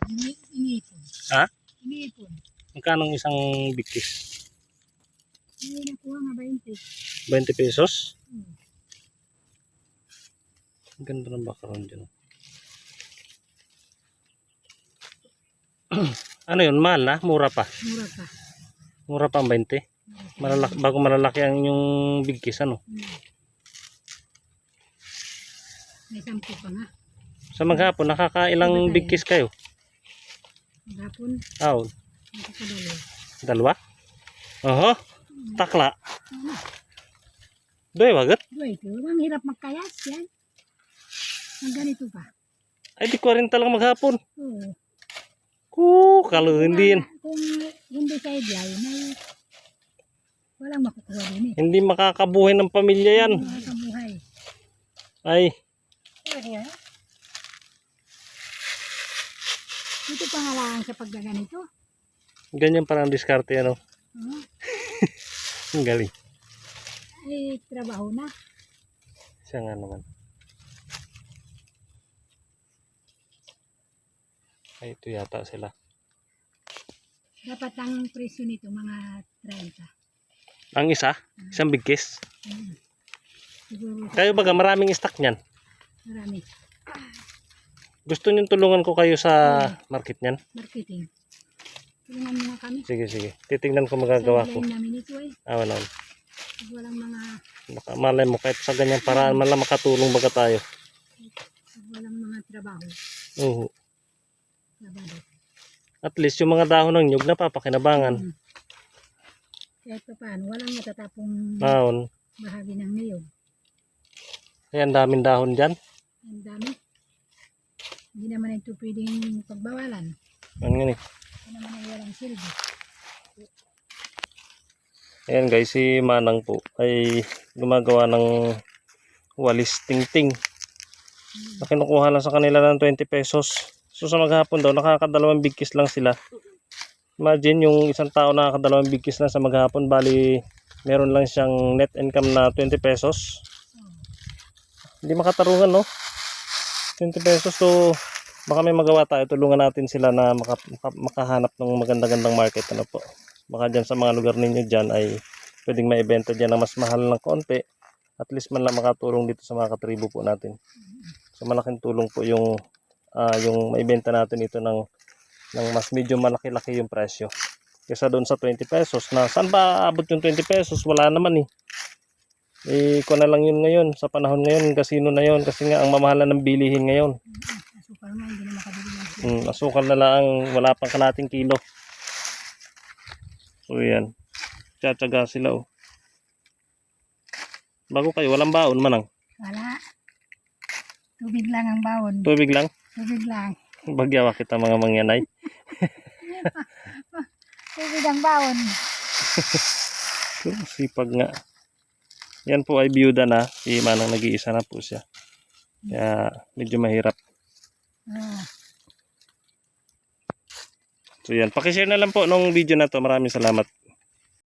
Iniipon. Ha? Iniipon. Magkano ang isang bigkis? Hindi nakuha nga 20. 20 pesos? Hmm. Ang ganda ng background dyan. Ano yun? Mahal na? Mura pa? Mura pa. Mura pa ang 20? Malalaki, bago malalaki ang yung bigkis, ano? May 10 pa nga. Sa maghapon, nakakailang bigkis kayo? Maghapon, Oo. nakakadalo. Dalawa? Oho. Takla. Doy, wagat? Doy, ito. Ang hirap magkayas yan. Ang ganito pa. Ay, di 40 lang maghapon. Oo. Kalau hindi yan. Kung hindi sa idlay, may walang makukuha din eh. Hindi makakabuhay ng pamilya yan. Makakabuhay. Ay, Ito pangalaan sa paggaganito. ganyan parang diskarte, ano? Oh, Ang galing. ay trabaho na. Siya nga naman. Ay, ito yata sila. Dapat ang presyo nito mga 30. Ang isa? Isang bigkis? Siguro Kayo baga maraming stock niyan. marami. Gusto niyo tulungan ko kayo sa market niyan? Marketing. Tulungan mo nga kami. Sige, sige. Titingnan ko magagawa ko. Sa namin ito eh. Wala. Pag walang mga, Baka malay mo kahit sa ganyang paraan man lang makatulong baga tayo. pag walang mga trabaho. Oo. Labado. At least yung mga dahon ng nyug napapakinabangan. Kahit pa paano, walang natatapong Naon. bahagi ng niyog. Ayan, daming dahon dyan. Ang dami. Hindi naman ito pwedeng pagbawalan. Ano yun eh. Ito naman ay walang silbi. Ayan guys, si Manang po ay gumagawa ng walis tingting. Na kinukuha lang sa kanila ng 20 pesos. So sa maghapon daw, nakakadalawang bigkis lang sila. Imagine yung isang tao nakakadalawang bigkis lang sa maghapon. Bali, meron lang siyang net income na 20 pesos. Hindi makatarungan, no? 20 pesos. So, baka may magawa tayo. Tulungan natin sila na makahanap ng maganda-gandang market. Ano po? Baka dyan sa mga lugar ninyo dyan ay pwedeng maibenta dyan na mas mahal ng konti. At least man lang makatulong dito sa mga katribo po natin. So malaking tulong po yung maibenta natin ito ng mas medyo malaki-laki yung presyo. Kesa doon sa 20 pesos na saan ba abot yung 20 pesos? Wala naman eh. Ko na lang yun ngayon. Sa panahon ngayon, kasino na yun. Kasi nga ang mamahalan ng bilihin ngayon. Asukal nga, hindi na makabili. Asukal na lang, wala pang kalating kilo. So yan, tsatsaga sila oh. Bago kayo, walang baon manang? Wala. Tubig lang ang bawon. Tubig lang? Tubig lang. Bagyawa kita mga mangyanay. Tubig ang bawon. Sipag nga. Yan po ay biyuda na. Si Manang nag-iisa na po siya. Kaya medyo mahirap. So yan, pakishare na lang po nung video na to. Maraming salamat.